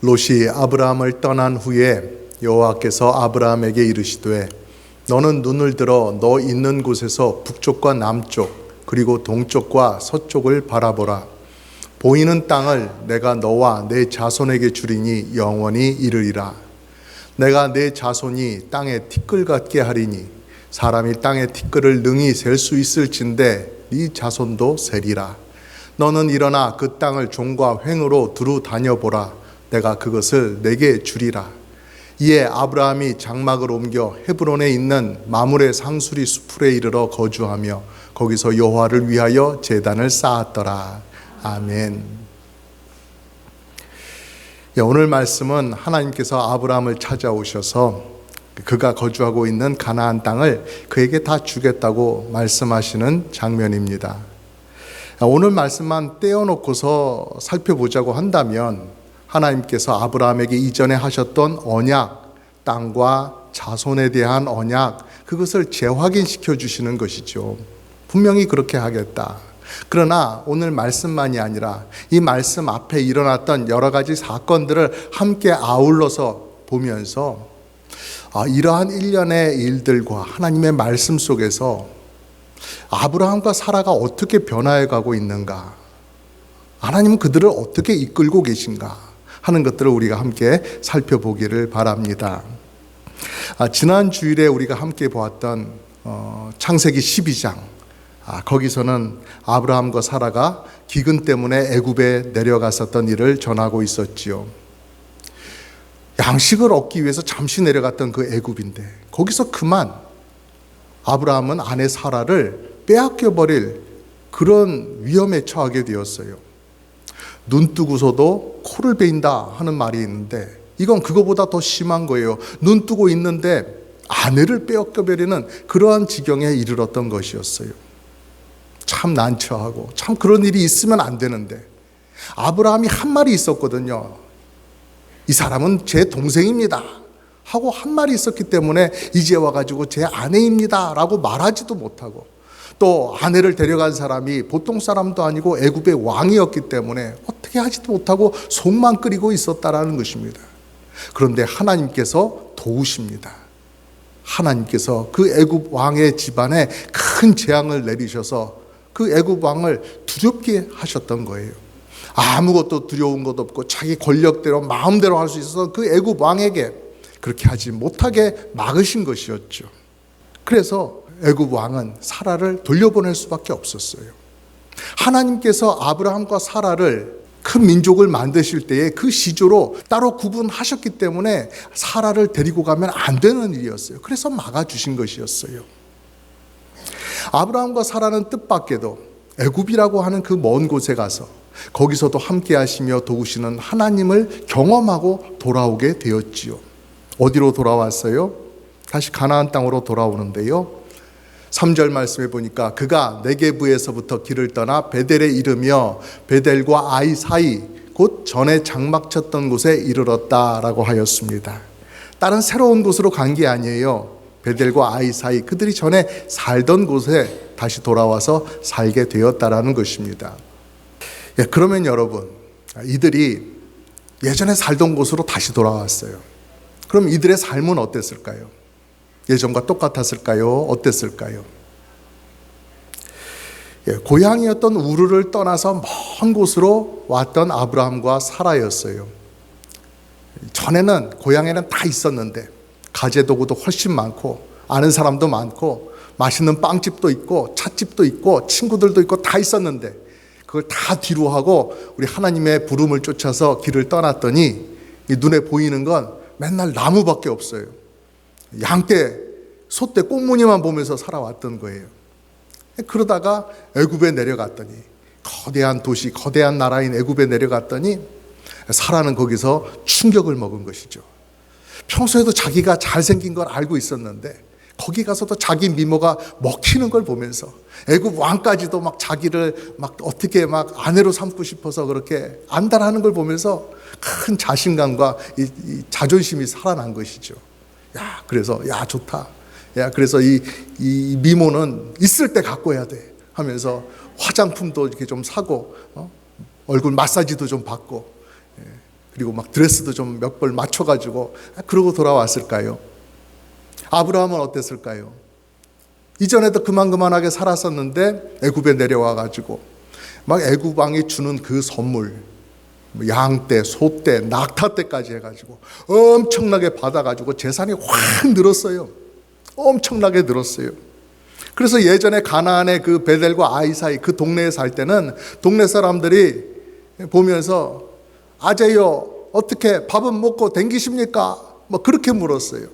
롯이 아브라함을 떠난 후에 여호와께서 아브라함에게 이르시되 너는 눈을 들어 너 있는 곳에서 북쪽과 남쪽 그리고 동쪽과 서쪽을 바라보라. 보이는 땅을 내가 너와 내 자손에게 주리니 영원히 이르리라. 내가 내 자손이 땅에 티끌 같게 하리니 사람이 땅의 티끌을 능히 셀 수 있을진데 네 자손도 세리라. 너는 일어나 그 땅을 종과 횡으로 두루 다녀보라. 내가 그것을 내게 주리라. 이에 아브라함이 장막을 옮겨 헤브론에 있는 마므레 상수리 수풀에 이르러 거주하며 거기서 여호와를 위하여 제단을 쌓았더라. 아멘. 오늘 말씀은 하나님께서 아브라함을 찾아오셔서 그가 거주하고 있는 가나안 땅을 그에게 다 주겠다고 말씀하시는 장면입니다. 오늘 말씀만 떼어놓고서 살펴보자고 한다면 하나님께서 아브라함에게 이전에 하셨던 언약, 땅과 자손에 대한 언약, 그것을 재확인시켜 주시는 것이죠. 분명히 그렇게 하겠다. 그러나 오늘 말씀만이 아니라 이 말씀 앞에 일어났던 여러 가지 사건들을 함께 아울러서 보면서 이러한 일련의 일들과 하나님의 말씀 속에서 아브라함과 사라가 어떻게 변화해 가고 있는가, 하나님은 그들을 어떻게 이끌고 계신가 하는 것들을 우리가 함께 살펴보기를 바랍니다. 지난 주일에 우리가 함께 보았던 창세기 12장, 거기서는 아브라함과 사라가 기근 때문에 애굽에 내려갔었던 일을 전하고 있었지요. 양식을 얻기 위해서 잠시 내려갔던 그 애굽인데 거기서 그만 아브라함은 아내 사라를 빼앗겨 버릴 그런 위험에 처하게 되었어요. 눈 뜨고서도 코를 베인다 하는 말이 있는데 이건 그거보다 더 심한 거예요. 눈 뜨고 있는데 아내를 빼앗겨 버리는 그러한 지경에 이르렀던 것이었어요. 참 난처하고 참 그런 일이 있으면 안 되는데 아브라함이 한 말이 있었거든요. 이 사람은 제 동생입니다 하고 한 말이 있었기 때문에 이제 와가지고 제 아내입니다 라고 말하지도 못하고, 또 아내를 데려간 사람이 보통 사람도 아니고 애굽의 왕이었기 때문에 어떻게 하지도 못하고 속만 끓이고 있었다라는 것입니다. 그런데 하나님께서 도우십니다. 하나님께서 그 애굽 왕의 집안에 큰 재앙을 내리셔서 그 애굽 왕을 두렵게 하셨던 거예요. 아무것도 두려운 것 없고 자기 권력대로 마음대로 할 수 있어서 그 애굽 왕에게 그렇게 하지 못하게 막으신 것이었죠. 그래서 애굽 왕은 사라를 돌려보낼 수밖에 없었어요. 하나님께서 아브라함과 사라를 큰 민족을 만드실 때에 그 시조로 따로 구분하셨기 때문에 사라를 데리고 가면 안 되는 일이었어요. 그래서 막아주신 것이었어요. 아브라함과 사라는 뜻밖에도 애굽이라고 하는 그 먼 곳에 가서 거기서도 함께 하시며 도우시는 하나님을 경험하고 돌아오게 되었지요. 어디로 돌아왔어요? 다시 가나안 땅으로 돌아오는데요. 3절 말씀에 보니까 그가 네게브에서부터 길을 떠나 베델에 이르며 베델과 아이 사이 곧 전에 장막 쳤던 곳에 이르렀다라고 하였습니다. 다른 새로운 곳으로 간 게 아니에요. 베델과 아이 사이, 그들이 전에 살던 곳에 다시 돌아와서 살게 되었다라는 것입니다. 그러면 여러분, 이들이 예전에 살던 곳으로 다시 돌아왔어요. 그럼 이들의 삶은 어땠을까요? 예전과 똑같았을까요? 어땠을까요? 고향이었던 우르를 떠나서 먼 곳으로 왔던 아브라함과 사라였어요. 전에는 고향에는 다 있었는데 가재도구도 훨씬 많고 아는 사람도 많고 맛있는 빵집도 있고 찻집도 있고 친구들도 있고 다 있었는데 그걸 다 뒤로 하고 우리 하나님의 부름을 쫓아서 길을 떠났더니 눈에 보이는 건 맨날 나무밖에 없어요. 양떼, 소떼, 꽁무니만 보면서 살아왔던 거예요. 그러다가 애굽에 내려갔더니 거대한 도시, 거대한 나라인 애굽에 내려갔더니 사라는 거기서 충격을 먹은 것이죠. 평소에도 자기가 잘생긴 걸 알고 있었는데 거기 가서도 자기 미모가 먹히는 걸 보면서 애굽 왕까지도 막 자기를 막 어떻게 막 아내로 삼고 싶어서 그렇게 안달하는 걸 보면서 큰 자신감과 이 자존심이 살아난 것이죠. 그래서 좋다. 그래서 이 미모는 있을 때 갖고 해야 돼 하면서 화장품도 이렇게 좀 사고 얼굴 마사지도 좀 받고 그리고 막 드레스도 좀 몇 벌 맞춰가지고 그러고 돌아왔을까요? 아브라함은 어땠을까요? 이전에도 그만하게 살았었는데 애굽에 내려와가지고 막 애굽 왕이 주는 그 선물, 양떼, 소떼, 낙타떼까지 해가지고 엄청나게 받아가지고 재산이 확 늘었어요. 엄청나게 늘었어요. 그래서 예전에 가나안의 그 베델과 아이 사이 그 동네에 살 때는 동네 사람들이 보면서 아재여 어떻게 밥은 먹고 댕기십니까? 뭐 그렇게 물었어요.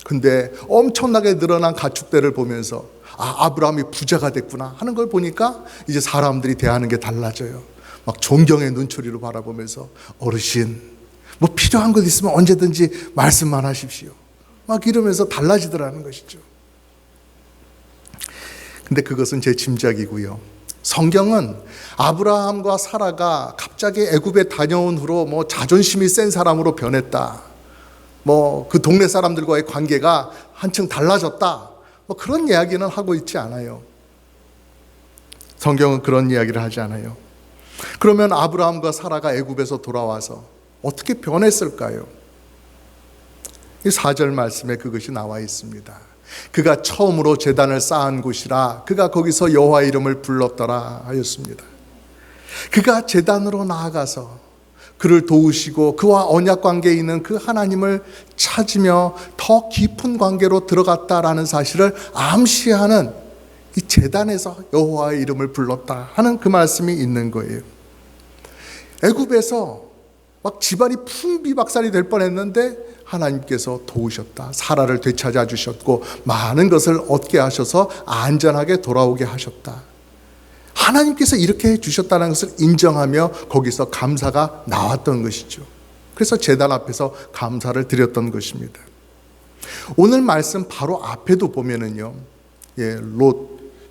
근데 엄청나게 늘어난 가축대를 보면서 아브라함이 부자가 됐구나 하는 걸 보니까 이제 사람들이 대하는 게 달라져요. 막 존경의 눈초리로 바라보면서 어르신 뭐 필요한 것 있으면 언제든지 말씀만 하십시오. 막 이러면서 달라지더라는 것이죠. 근데 그것은 제 짐작이고요. 성경은 아브라함과 사라가 갑자기 애굽에 다녀온 후로 뭐 자존심이 센 사람으로 변했다. 뭐 그 동네 사람들과의 관계가 한층 달라졌다. 뭐 그런 이야기는 하고 있지 않아요. 성경은 그런 이야기를 하지 않아요. 그러면 아브라함과 사라가 애굽에서 돌아와서 어떻게 변했을까요? 이 4절 말씀에 그것이 나와 있습니다. 그가 처음으로 제단을 쌓은 곳이라 그가 거기서 여호와의 이름을 불렀더라 하였습니다. 그가 제단으로 나아가서 그를 도우시고 그와 언약 관계에 있는 그 하나님을 찾으며 더 깊은 관계로 들어갔다라는 사실을 암시하는 이 제단에서 여호와의 이름을 불렀다 하는 그 말씀이 있는 거예요. 애굽에서 막 집안이 풍비박산이 될 뻔했는데 하나님께서 도우셨다. 사라를 되찾아 주셨고 많은 것을 얻게 하셔서 안전하게 돌아오게 하셨다. 하나님께서 이렇게 해주셨다는 것을 인정하며 거기서 감사가 나왔던 것이죠. 그래서 제단 앞에서 감사를 드렸던 것입니다. 오늘 말씀 바로 앞에도 보면은요,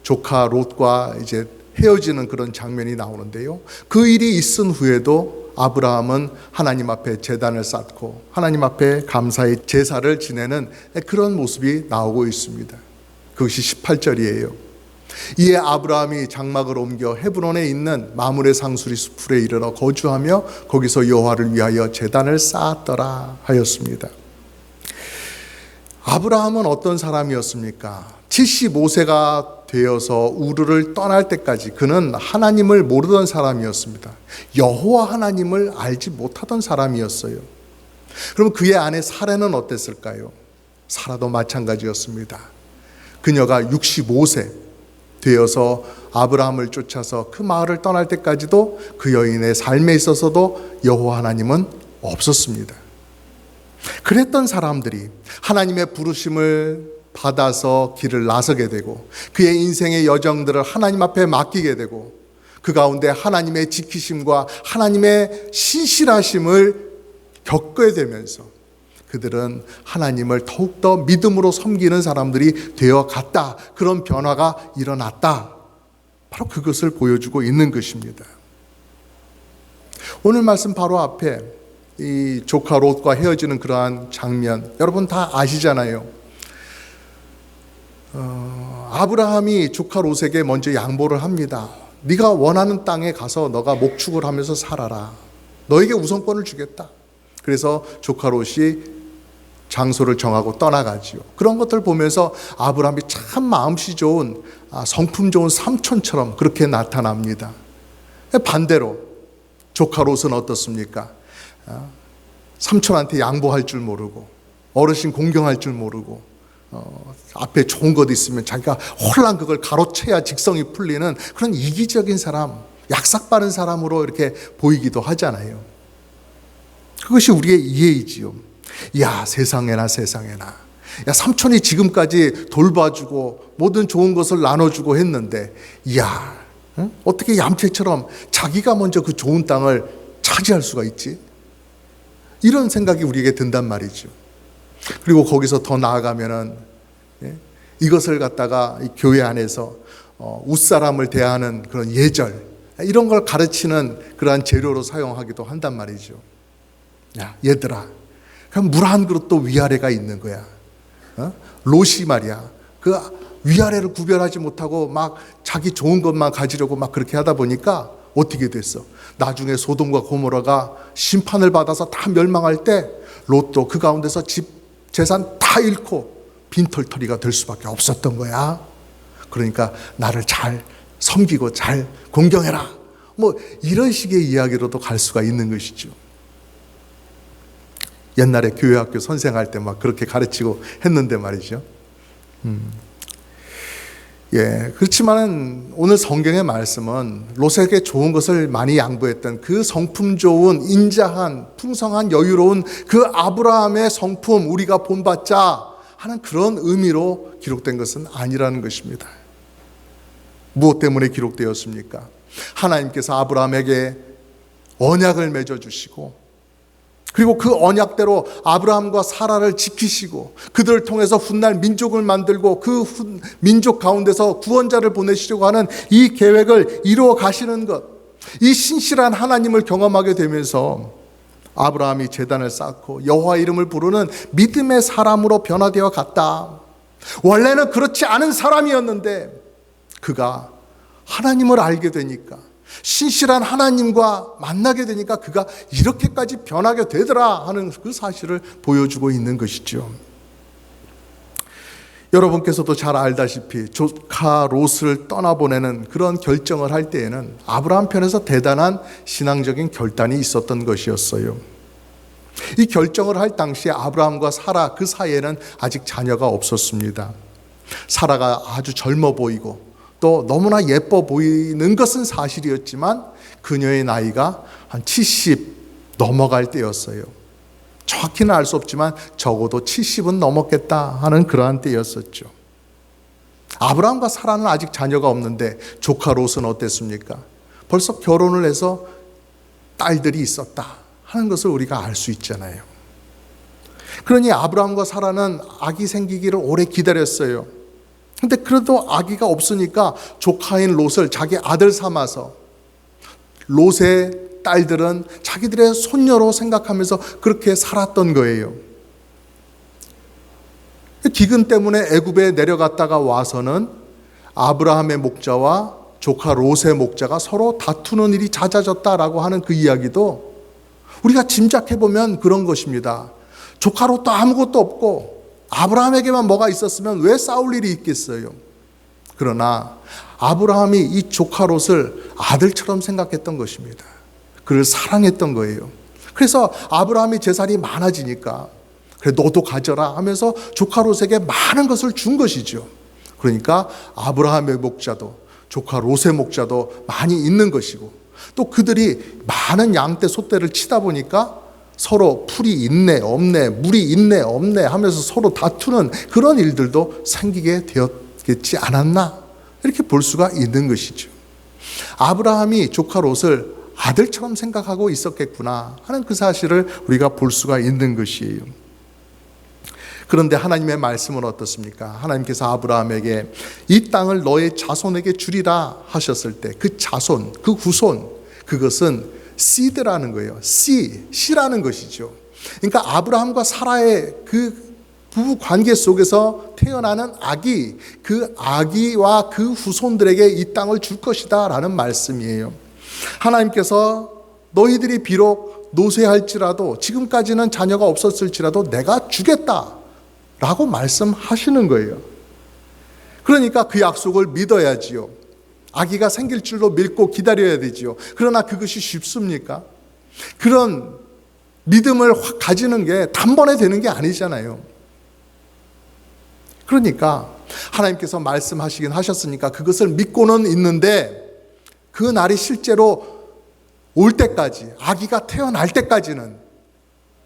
조카 롯과 이제 헤어지는 그런 장면이 나오는데요. 그 일이 있은 후에도 아브라함은 하나님 앞에 제단을 쌓고 하나님 앞에 감사의 제사를 지내는 그런 모습이 나오고 있습니다. 그것이 18절이에요. 이에 아브라함이 장막을 옮겨 헤브론에 있는 마므레 상수리 수풀에 이르러 거주하며 거기서 여호와를 위하여 제단을 쌓았더라 하였습니다. 아브라함은 어떤 사람이었습니까? 75세가 되어서 우르를 떠날 때까지 그는 하나님을 모르던 사람이었습니다. 여호와 하나님을 알지 못하던 사람이었어요. 그럼 그의 아내 사라는 어땠을까요? 사라도 마찬가지였습니다. 그녀가 65세 되어서 아브라함을 쫓아서 그 마을을 떠날 때까지도 그 여인의 삶에 있어서도 여호와 하나님은 없었습니다. 그랬던 사람들이 하나님의 부르심을 받아서 길을 나서게 되고 그의 인생의 여정들을 하나님 앞에 맡기게 되고 그 가운데 하나님의 지키심과 하나님의 신실하심을 겪게 되면서 그들은 하나님을 더욱더 믿음으로 섬기는 사람들이 되어 갔다. 그런 변화가 일어났다. 바로 그것을 보여주고 있는 것입니다. 오늘 말씀 바로 앞에 이 조카 롯과 헤어지는 그러한 장면 여러분 다 아시잖아요. 아브라함이 조카 롯에게 먼저 양보를 합니다. 네가 원하는 땅에 가서 너가 목축을 하면서 살아라. 너에게 우선권을 주겠다. 그래서 조카 롯이 장소를 정하고 떠나가지요. 그런 것들 보면서 아브라함이 참 마음씨 좋은 성품 좋은 삼촌처럼 그렇게 나타납니다. 반대로 조카 롯은 어떻습니까? 삼촌한테 양보할 줄 모르고 어르신 공경할 줄 모르고 앞에 좋은 것 있으면 자기가 홀랑 그걸 가로채야 직성이 풀리는 그런 이기적인 사람, 약삭빠른 사람으로 이렇게 보이기도 하잖아요. 그것이 우리의 이해이지요. 야 세상에나 야 삼촌이 지금까지 돌봐주고 모든 좋은 것을 나눠주고 했는데 야 어떻게 얌체처럼 자기가 먼저 그 좋은 땅을 차지할 수가 있지? 이런 생각이 우리에게 든단 말이죠. 그리고 거기서 더 나아가면은 이것을 갖다가 이 교회 안에서 웃사람을 대하는 그런 예절 이런 걸 가르치는 그러한 재료로 사용하기도 한단 말이죠. 야 얘들아 그럼 물 한 그릇도 위아래가 있는 거야. 롯이 말이야. 그 위아래를 구별하지 못하고 막 자기 좋은 것만 가지려고 막 그렇게 하다 보니까 어떻게 됐어? 나중에 소돔과 고모라가 심판을 받아서 다 멸망할 때 롯도 그 가운데서 집 재산 다 잃고 빈털터리가 될 수밖에 없었던 거야. 그러니까 나를 잘 섬기고 잘 공경해라. 뭐 이런 식의 이야기로도 갈 수가 있는 것이죠. 옛날에 교회학교 선생할 때 막 그렇게 가르치고 했는데 말이죠. 그렇지만 오늘 성경의 말씀은 롯에게 좋은 것을 많이 양보했던 그 성품 좋은 인자한 풍성한 여유로운 그 아브라함의 성품 우리가 본받자 하는 그런 의미로 기록된 것은 아니라는 것입니다. 무엇 때문에 기록되었습니까? 하나님께서 아브라함에게 언약을 맺어주시고 그리고 그 언약대로 아브라함과 사라를 지키시고 그들을 통해서 훗날 민족을 만들고 그 민족 가운데서 구원자를 보내시려고 하는 이 계획을 이루어 가시는 것, 이 신실한 하나님을 경험하게 되면서 아브라함이 제단을 쌓고 여호와 이름을 부르는 믿음의 사람으로 변화되어 갔다. 원래는 그렇지 않은 사람이었는데 그가 하나님을 알게 되니까, 신실한 하나님과 만나게 되니까 그가 이렇게까지 변하게 되더라 하는 그 사실을 보여주고 있는 것이죠. 여러분께서도 잘 알다시피 조카 롯을 떠나보내는 그런 결정을 할 때에는 아브라함 편에서 대단한 신앙적인 결단이 있었던 것이었어요. 이 결정을 할 당시에 아브라함과 사라 그 사이에는 아직 자녀가 없었습니다. 사라가 아주 젊어 보이고 또 너무나 예뻐 보이는 것은 사실이었지만 그녀의 나이가 한 70 넘어갈 때였어요. 정확히는 알 수 없지만 적어도 70은 넘었겠다 하는 그러한 때였었죠. 아브라함과 사라는 아직 자녀가 없는데 조카 롯은 어땠습니까? 벌써 결혼을 해서 딸들이 있었다 하는 것을 우리가 알 수 있잖아요. 그러니 아브라함과 사라는 아기 생기기를 오래 기다렸어요. 근데 그래도 아기가 없으니까 조카인 롯을 자기 아들 삼아서 롯의 딸들은 자기들의 손녀로 생각하면서 그렇게 살았던 거예요. 기근 때문에 애굽에 내려갔다가 와서는 아브라함의 목자와 조카 롯의 목자가 서로 다투는 일이 잦아졌다라고 하는 그 이야기도 우리가 짐작해보면 그런 것입니다. 조카 롯도 아무것도 없고 아브라함에게만 뭐가 있었으면 왜 싸울 일이 있겠어요? 그러나 아브라함이 이 조카 롯을 아들처럼 생각했던 것입니다. 그를 사랑했던 거예요. 그래서 아브라함이 재산이 많아지니까 그래 너도 가져라 하면서 조카 롯에게 많은 것을 준 것이죠. 그러니까 아브라함의 목자도 조카 롯의 목자도 많이 있는 것이고 또 그들이 많은 양떼 소떼를 치다 보니까 서로 풀이 있네 없네 물이 있네 없네 하면서 서로 다투는 그런 일들도 생기게 되었겠지 않았나 이렇게 볼 수가 있는 것이죠. 아브라함이 조카 롯을 아들처럼 생각하고 있었겠구나 하는 그 사실을 우리가 볼 수가 있는 것이에요. 그런데 하나님의 말씀은 어떻습니까? 하나님께서 아브라함에게 이 땅을 너의 자손에게 주리라 하셨을 때 그 자손, 그 후손, 그것은 씨드라는 거예요. 씨라는 것이죠. 그러니까 아브라함과 사라의 그 부부 관계 속에서 태어나는 아기, 그 아기와 그 후손들에게 이 땅을 줄 것이다 라는 말씀이에요. 하나님께서 너희들이 비록 노쇠할지라도 지금까지는 자녀가 없었을지라도 내가 주겠다 라고 말씀하시는 거예요. 그러니까 그 약속을 믿어야지요. 아기가 생길 줄로 믿고 기다려야 되지요. 그러나 그것이 쉽습니까? 그런 믿음을 확 가지는 게 단번에 되는 게 아니잖아요. 그러니까 하나님께서 말씀하시긴 하셨으니까 그것을 믿고는 있는데 그 날이 실제로 올 때까지, 아기가 태어날 때까지는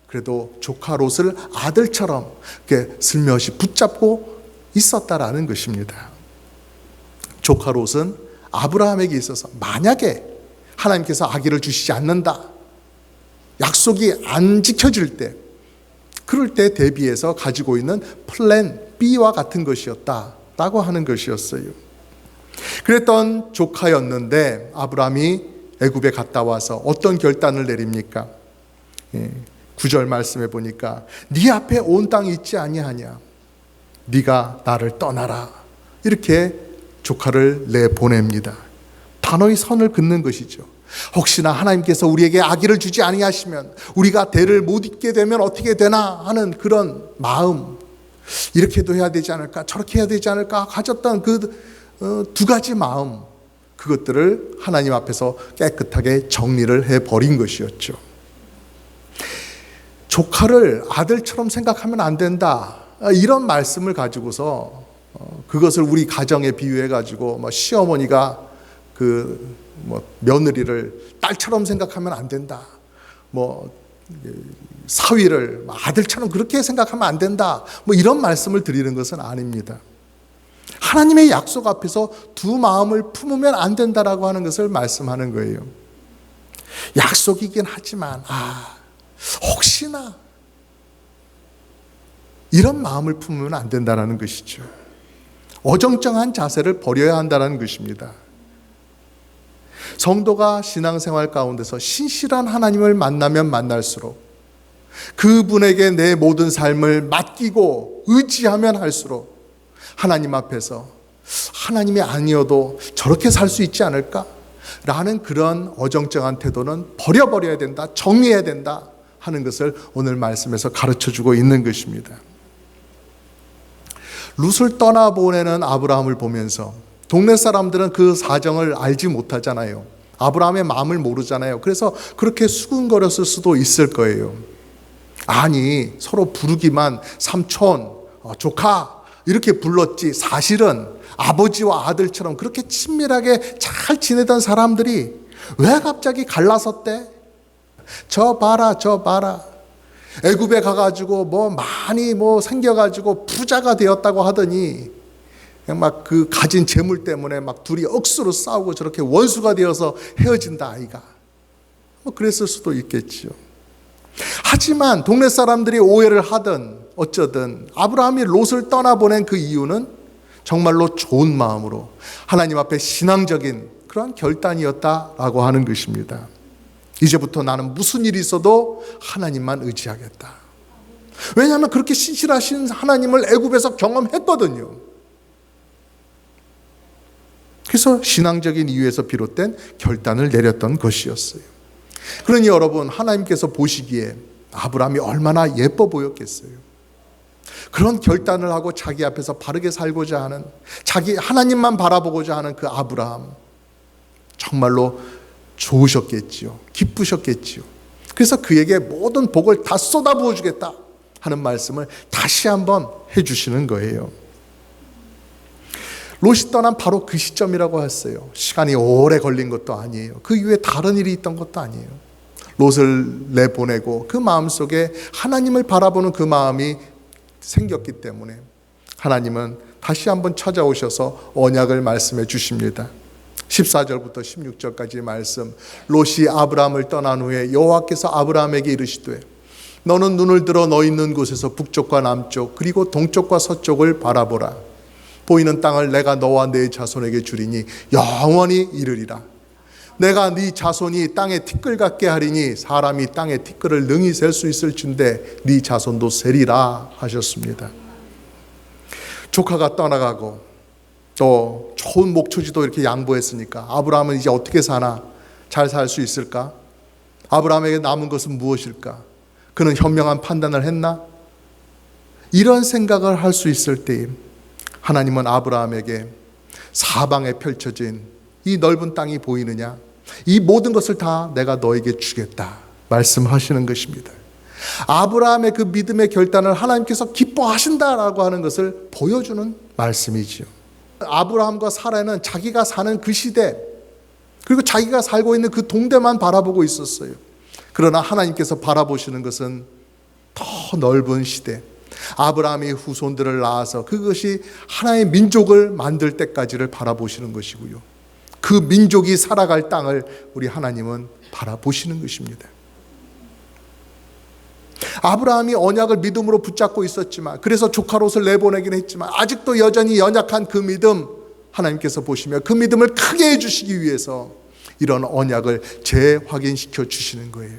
그래도 조카 롯을 아들처럼 이렇게 슬며시 붙잡고 있었다라는 것입니다. 조카 롯은 아브라함에게 있어서 만약에 하나님께서 아기를 주시지 않는다, 약속이 안 지켜질 때, 그럴 때 대비해서 가지고 있는 플랜 B와 같은 것이었다라고 하는 것이었어요. 그랬던 조카였는데 아브라함이 애굽에 갔다 와서 어떤 결단을 내립니까? 9절 말씀해 보니까 네 앞에 온 땅이 있지 아니하냐, 네가 나를 떠나라, 이렇게 조카를 내보냅니다. 단호히 선을 긋는 것이죠. 혹시나 하나님께서 우리에게 아기를 주지 아니하시면 우리가 대를 못 잇게 되면 어떻게 되나 하는 그런 마음, 이렇게도 해야 되지 않을까, 저렇게 해야 되지 않을까 가졌던 그 두 가지 마음, 그것들을 하나님 앞에서 깨끗하게 정리를 해버린 것이었죠. 조카를 아들처럼 생각하면 안 된다, 이런 말씀을 가지고서 그것을 우리 가정에 비유해 가지고 시어머니가 며느리를 딸처럼 생각하면 안 된다, 사위를 아들처럼 그렇게 생각하면 안 된다, 이런 말씀을 드리는 것은 아닙니다. 하나님의 약속 앞에서 두 마음을 품으면 안 된다라고 하는 것을 말씀하는 거예요. 약속이긴 하지만 혹시나 이런 마음을 품으면 안 된다는 것이죠. 어정쩡한 자세를 버려야 한다는 것입니다. 성도가 신앙생활 가운데서 신실한 하나님을 만나면 만날수록, 그분에게 내 모든 삶을 맡기고 의지하면 할수록 하나님 앞에서 하나님이 아니어도 저렇게 살 수 있지 않을까? 라는 그런 어정쩡한 태도는 버려버려야 된다, 정리해야 된다 하는 것을 오늘 말씀에서 가르쳐주고 있는 것입니다. 룻을 떠나보내는 아브라함을 보면서 동네 사람들은 그 사정을 알지 못하잖아요. 아브라함의 마음을 모르잖아요. 그래서 그렇게 수군거렸을 수도 있을 거예요. 아니, 서로 부르기만 삼촌, 조카 이렇게 불렀지, 사실은 아버지와 아들처럼 그렇게 친밀하게 잘 지내던 사람들이 왜 갑자기 갈라섰대? 저 봐라, 저 봐라. 애굽에 가가지고 많이 생겨가지고 부자가 되었다고 하더니 막 그 가진 재물 때문에 막 둘이 억수로 싸우고 저렇게 원수가 되어서 헤어진다 아이가. 그랬을 수도 있겠지요. 하지만 동네 사람들이 오해를 하든 어쩌든 아브라함이 롯을 떠나보낸 그 이유는 정말로 좋은 마음으로 하나님 앞에 신앙적인 그러한 결단이었다라고 하는 것입니다. 이제부터 나는 무슨 일이 있어도 하나님만 의지하겠다. 왜냐하면 그렇게 신실하신 하나님을 애굽에서 경험했거든요. 그래서 신앙적인 이유에서 비롯된 결단을 내렸던 것이었어요. 그러니 여러분, 하나님께서 보시기에 아브라함이 얼마나 예뻐 보였겠어요. 그런 결단을 하고 자기 앞에서 바르게 살고자 하는, 자기 하나님만 바라보고자 하는 그 아브라함, 정말로 좋으셨겠지요. 기쁘셨겠지요. 그래서 그에게 모든 복을 다 쏟아부어 주겠다 하는 말씀을 다시 한번 해주시는 거예요. 롯이 떠난 바로 그 시점이라고 했어요. 시간이 오래 걸린 것도 아니에요. 그 이후에 다른 일이 있던 것도 아니에요. 롯을 내보내고 그 마음속에 하나님을 바라보는 그 마음이 생겼기 때문에 하나님은 다시 한번 찾아오셔서 언약을 말씀해 주십니다. 14절부터 16절까지 말씀. 롯이 아브라함을 떠난 후에 여호와께서 아브라함에게 이르시되 너는 눈을 들어 너 있는 곳에서 북쪽과 남쪽 그리고 동쪽과 서쪽을 바라보라. 보이는 땅을 내가 너와 네 자손에게 주리니 영원히 이르리라. 내가 네 자손이 땅의 티끌 같게 하리니 사람이 땅의 티끌을 능히 셀 수 있을 진대 네 자손도 세리라 하셨습니다. 조카가 떠나가고 또 좋은 목초지도 이렇게 양보했으니까 아브라함은 이제 어떻게 사나? 잘 살 수 있을까? 아브라함에게 남은 것은 무엇일까? 그는 현명한 판단을 했나? 이런 생각을 할 수 있을 때 하나님은 아브라함에게 사방에 펼쳐진 이 넓은 땅이 보이느냐? 이 모든 것을 다 내가 너에게 주겠다 말씀하시는 것입니다. 아브라함의 그 믿음의 결단을 하나님께서 기뻐하신다라고 하는 것을 보여주는 말씀이지요. 아브라함과 사라는 자기가 사는 그 시대 그리고 자기가 살고 있는 그 동대만 바라보고 있었어요. 그러나 하나님께서 바라보시는 것은 더 넓은 시대, 아브라함의 후손들을 낳아서 그것이 하나의 민족을 만들 때까지를 바라보시는 것이고요. 그 민족이 살아갈 땅을 우리 하나님은 바라보시는 것입니다. 아브라함이 언약을 믿음으로 붙잡고 있었지만, 그래서 조카 롯을 내보내긴 했지만 아직도 여전히 연약한 그 믿음 하나님께서 보시며 그 믿음을 크게 해주시기 위해서 이런 언약을 재확인시켜 주시는 거예요.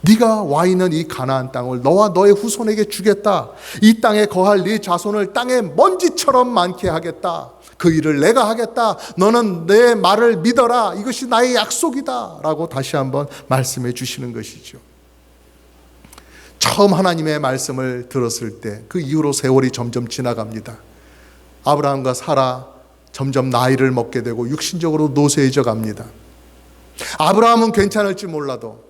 네가 와 있는 이 가나안 땅을 너와 너의 후손에게 주겠다. 이 땅에 거할 네 자손을 땅의 먼지처럼 많게 하겠다. 그 일을 내가 하겠다. 너는 내 말을 믿어라. 이것이 나의 약속이다. 라고 다시 한번 말씀해 주시는 것이죠. 처음 하나님의 말씀을 들었을 때 그 이후로 세월이 점점 지나갑니다. 아브라함과 사라 점점 나이를 먹게 되고 육신적으로 노쇠해져 갑니다. 아브라함은 괜찮을지 몰라도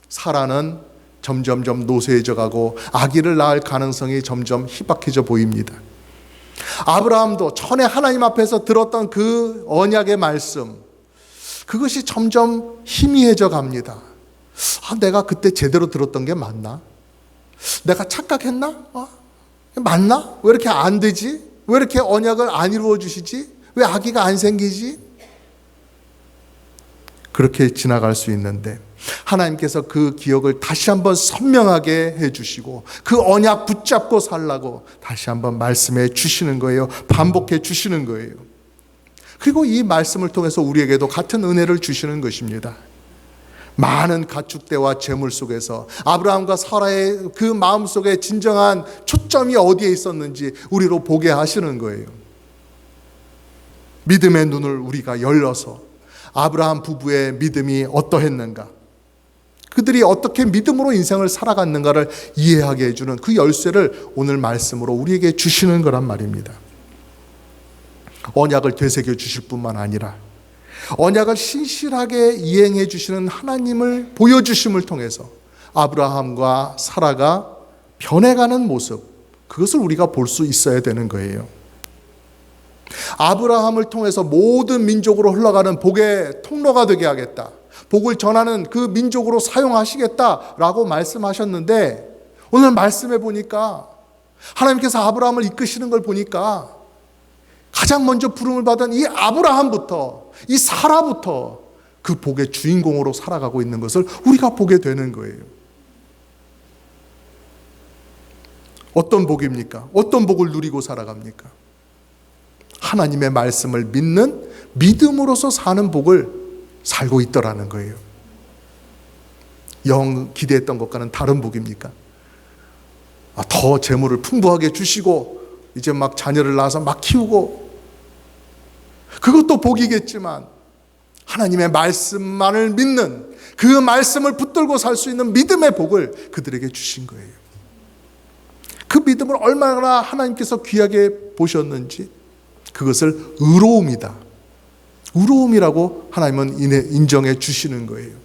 사라는 점점점 노쇠해져 가고 아기를 낳을 가능성이 점점 희박해져 보입니다. 아브라함도 전에 하나님 앞에서 들었던 그 언약의 말씀, 그것이 점점 희미해져 갑니다. 내가 그때 제대로 들었던 게 맞나? 내가 착각했나? 맞나? 왜 이렇게 안 되지? 왜 이렇게 언약을 안 이루어 주시지? 왜 아기가 안 생기지? 그렇게 지나갈 수 있는데 하나님께서 그 기억을 다시 한번 선명하게 해주시고 그 언약 붙잡고 살라고 다시 한번 말씀해 주시는 거예요. 반복해 주시는 거예요. 그리고 이 말씀을 통해서 우리에게도 같은 은혜를 주시는 것입니다. 많은 가축대와 재물 속에서 아브라함과 사라의 그 마음속에 진정한 초점이 어디에 있었는지 우리로 보게 하시는 거예요. 믿음의 눈을 우리가 열어서 아브라함 부부의 믿음이 어떠했는가, 그들이 어떻게 믿음으로 인생을 살아갔는가를 이해하게 해주는 그 열쇠를 오늘 말씀으로 우리에게 주시는 거란 말입니다. 언약을 되새겨 주실 뿐만 아니라 언약을 신실하게 이행해 주시는 하나님을 보여주심을 통해서 아브라함과 사라가 변해가는 모습, 그것을 우리가 볼 수 있어야 되는 거예요. 아브라함을 통해서 모든 민족으로 흘러가는 복의 통로가 되게 하겠다, 복을 전하는 그 민족으로 사용하시겠다라고 말씀하셨는데 오늘 말씀해 보니까 하나님께서 아브라함을 이끄시는 걸 보니까 가장 먼저 부름을 받은 이 아브라함부터, 이 사라부터 그 복의 주인공으로 살아가고 있는 것을 우리가 보게 되는 거예요. 어떤 복입니까? 어떤 복을 누리고 살아갑니까? 하나님의 말씀을 믿는 믿음으로서 사는 복을 살고 있더라는 거예요. 영 기대했던 것과는 다른 복입니까? 더 재물을 풍부하게 주시고 이제 막 자녀를 낳아서 막 키우고, 그것도 복이겠지만 하나님의 말씀만을 믿는, 그 말씀을 붙들고 살 수 있는 믿음의 복을 그들에게 주신 거예요. 그 믿음을 얼마나 하나님께서 귀하게 보셨는지, 그것을 의로움이다, 의로움이라고 하나님은 인정해 주시는 거예요.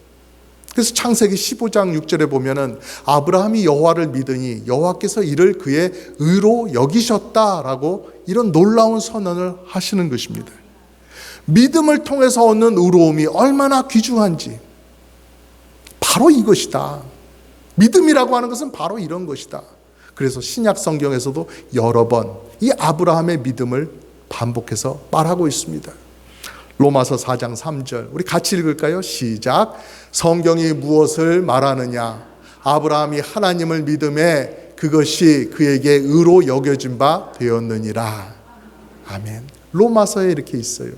그래서 창세기 15장 6절에 보면은 아브라함이 여호와를 믿으니 여호와께서 이를 그의 의로 여기셨다라고 이런 놀라운 선언을 하시는 것입니다. 믿음을 통해서 얻는 의로움이 얼마나 귀중한지 바로 이것이다. 믿음이라고 하는 것은 바로 이런 것이다. 그래서 신약 성경에서도 여러 번 이 아브라함의 믿음을 반복해서 말하고 있습니다. 로마서 4장 3절 우리 같이 읽을까요? 시작. 성경이 무엇을 말하느냐? 아브라함이 하나님을 믿음에 그것이 그에게 의로 여겨진 바 되었느니라. 아멘. 로마서에 이렇게 있어요.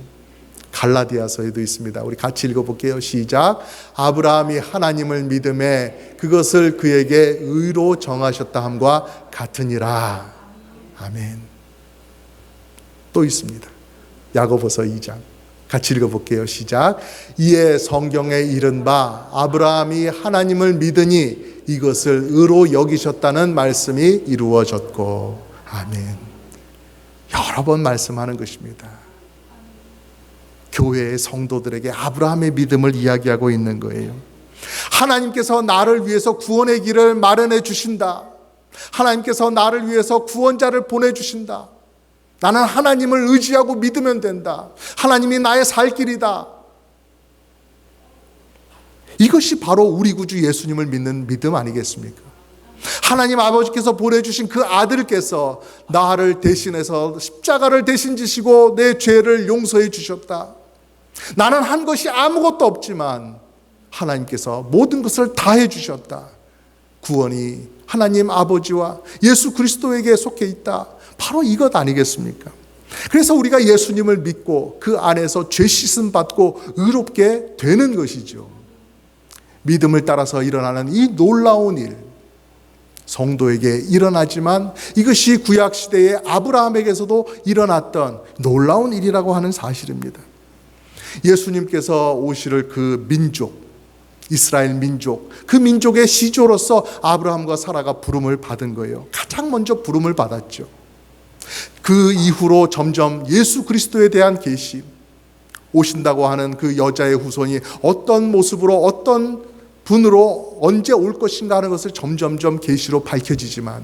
갈라디아서에도 있습니다. 우리 같이 읽어볼게요. 시작. 아브라함이 하나님을 믿음에 그것을 그에게 의로 정하셨다 함과 같으니라. 아멘. 또 있습니다. 야고보서 2장 같이 읽어볼게요. 시작. 이에 성경에 이른 바 아브라함이 하나님을 믿으니 이것을 의로 여기셨다는 말씀이 이루어졌고. 아멘. 여러 번 말씀하는 것입니다. 교회의 성도들에게 아브라함의 믿음을 이야기하고 있는 거예요. 하나님께서 나를 위해서 구원의 길을 마련해 주신다. 하나님께서 나를 위해서 구원자를 보내주신다. 나는 하나님을 의지하고 믿으면 된다. 하나님이 나의 살 길이다. 이것이 바로 우리 구주 예수님을 믿는 믿음 아니겠습니까? 하나님 아버지께서 보내주신 그 아들께서 나를 대신해서 십자가를 대신 지시고 내 죄를 용서해 주셨다. 나는 한 것이 아무것도 없지만 하나님께서 모든 것을 다 해주셨다. 구원이 하나님 아버지와 예수 그리스도에게 속해 있다. 바로 이것 아니겠습니까? 그래서 우리가 예수님을 믿고 그 안에서 죄 씻음 받고 의롭게 되는 것이죠. 믿음을 따라서 일어나는 이 놀라운 일, 성도에게 일어나지만 이것이 구약시대의 아브라함에게서도 일어났던 놀라운 일이라고 하는 사실입니다. 예수님께서 오실 그 민족, 이스라엘 민족, 그 민족의 시조로서 아브라함과 사라가 부름을 받은 거예요. 가장 먼저 부름을 받았죠. 그 이후로 점점 예수 그리스도에 대한 계시, 오신다고 하는 그 여자의 후손이 어떤 모습으로 어떤 분으로 언제 올 것인가 하는 것을 점점점 계시로 밝혀지지만,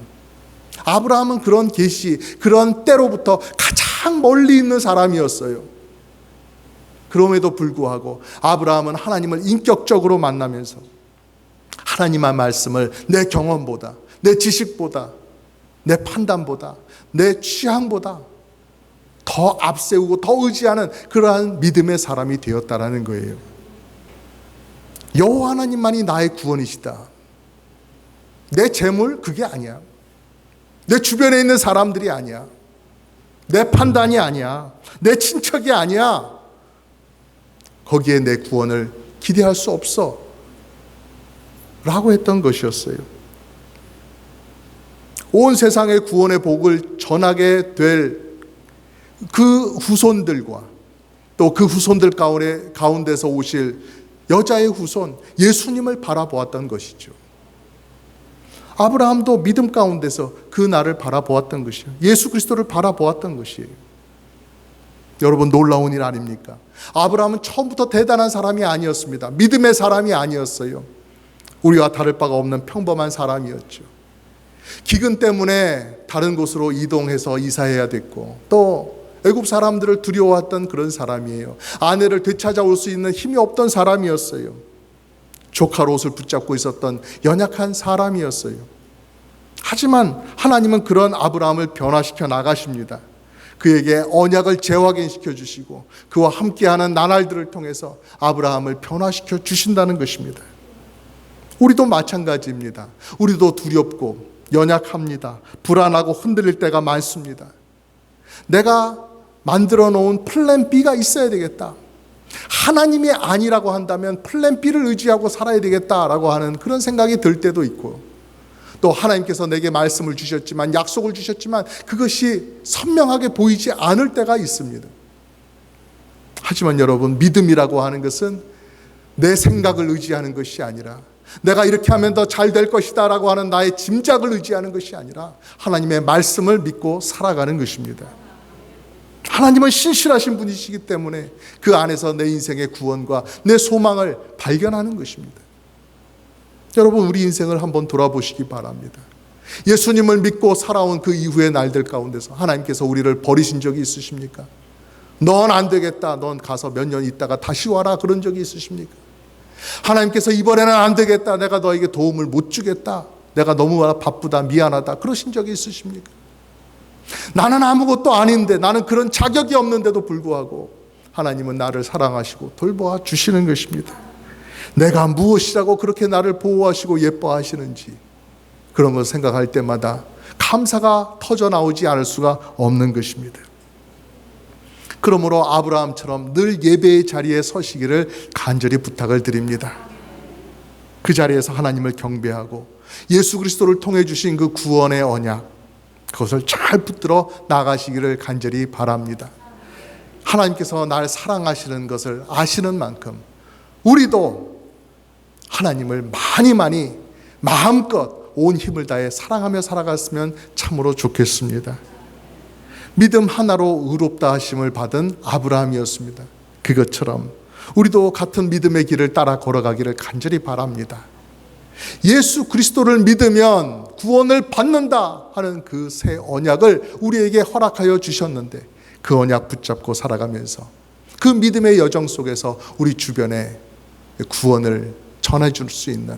아브라함은 그런 계시, 그런 때로부터 가장 멀리 있는 사람이었어요. 그럼에도 불구하고 아브라함은 하나님을 인격적으로 만나면서 하나님의 말씀을 내 경험보다, 내 지식보다, 내 판단보다, 내 취향보다 더 앞세우고 더 의지하는 그러한 믿음의 사람이 되었다라는 거예요. 여호와 하나님만이 나의 구원이시다. 내 재물 그게 아니야. 내 주변에 있는 사람들이 아니야. 내 판단이 아니야. 내 친척이 아니야. 거기에 내 구원을 기대할 수 없어 라고 했던 것이었어요. 온 세상의 구원의 복을 전하게 될 그 후손들과 또 그 후손들 가운데서 오실 여자의 후손 예수님을 바라보았던 것이죠. 아브라함도 믿음 가운데서 그 날을 바라보았던 것이에요. 예수 그리스도를 바라보았던 것이에요. 여러분, 놀라운 일 아닙니까? 아브라함은 처음부터 대단한 사람이 아니었습니다. 믿음의 사람이 아니었어요. 우리와 다를 바가 없는 평범한 사람이었죠. 기근 때문에 다른 곳으로 이동해서 이사해야 됐고, 또 애굽 사람들을 두려워했던 그런 사람이에요. 아내를 되찾아올 수 있는 힘이 없던 사람이었어요. 조카 롯을 붙잡고 있었던 연약한 사람이었어요. 하지만 하나님은 그런 아브라함을 변화시켜 나가십니다. 그에게 언약을 재확인시켜 주시고 그와 함께하는 나날들을 통해서 아브라함을 변화시켜 주신다는 것입니다. 우리도 마찬가지입니다. 우리도 두렵고 연약합니다. 불안하고 흔들릴 때가 많습니다. 내가 만들어 놓은 플랜 B가 있어야 되겠다. 하나님이 아니라고 한다면 플랜 B를 의지하고 살아야 되겠다라고 하는 그런 생각이 들 때도 있고, 또 하나님께서 내게 말씀을 주셨지만, 약속을 주셨지만 그것이 선명하게 보이지 않을 때가 있습니다. 하지만 여러분, 믿음이라고 하는 것은 내 생각을 의지하는 것이 아니라, 내가 이렇게 하면 더 잘 될 것이다 라고 하는 나의 짐작을 의지하는 것이 아니라 하나님의 말씀을 믿고 살아가는 것입니다. 하나님은 신실하신 분이시기 때문에 그 안에서 내 인생의 구원과 내 소망을 발견하는 것입니다. 여러분, 우리 인생을 한번 돌아보시기 바랍니다. 예수님을 믿고 살아온 그 이후의 날들 가운데서 하나님께서 우리를 버리신 적이 있으십니까? 넌 안 되겠다, 넌 가서 몇 년 있다가 다시 와라, 그런 적이 있으십니까? 하나님께서 이번에는 안 되겠다, 내가 너에게 도움을 못 주겠다, 내가 너무 바쁘다, 미안하다, 그러신 적이 있으십니까? 나는 아무것도 아닌데, 나는 그런 자격이 없는데도 불구하고 하나님은 나를 사랑하시고 돌보아 주시는 것입니다. 내가 무엇이라고 그렇게 나를 보호하시고 예뻐하시는지, 그런 걸 생각할 때마다 감사가 터져 나오지 않을 수가 없는 것입니다. 그러므로 아브라함처럼 늘 예배의 자리에 서시기를 간절히 부탁을 드립니다. 그 자리에서 하나님을 경배하고 예수 그리스도를 통해 주신 그 구원의 언약, 그것을 잘 붙들어 나가시기를 간절히 바랍니다. 하나님께서 날 사랑하시는 것을 아시는 만큼 우리도 하나님을 많이 마음껏 온 힘을 다해 사랑하며 살아갔으면 참으로 좋겠습니다. 믿음 하나로 의롭다 하심을 받은 아브라함이었습니다. 그것처럼 우리도 같은 믿음의 길을 따라 걸어가기를 간절히 바랍니다. 예수 그리스도를 믿으면 구원을 받는다 하는 그 새 언약을 우리에게 허락하여 주셨는데, 그 언약 붙잡고 살아가면서 그 믿음의 여정 속에서 우리 주변에 구원을 전해줄 수 있는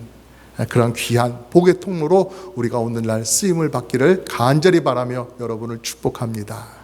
그런 귀한 복의 통로로 우리가 오늘날 쓰임을 받기를 간절히 바라며 여러분을 축복합니다.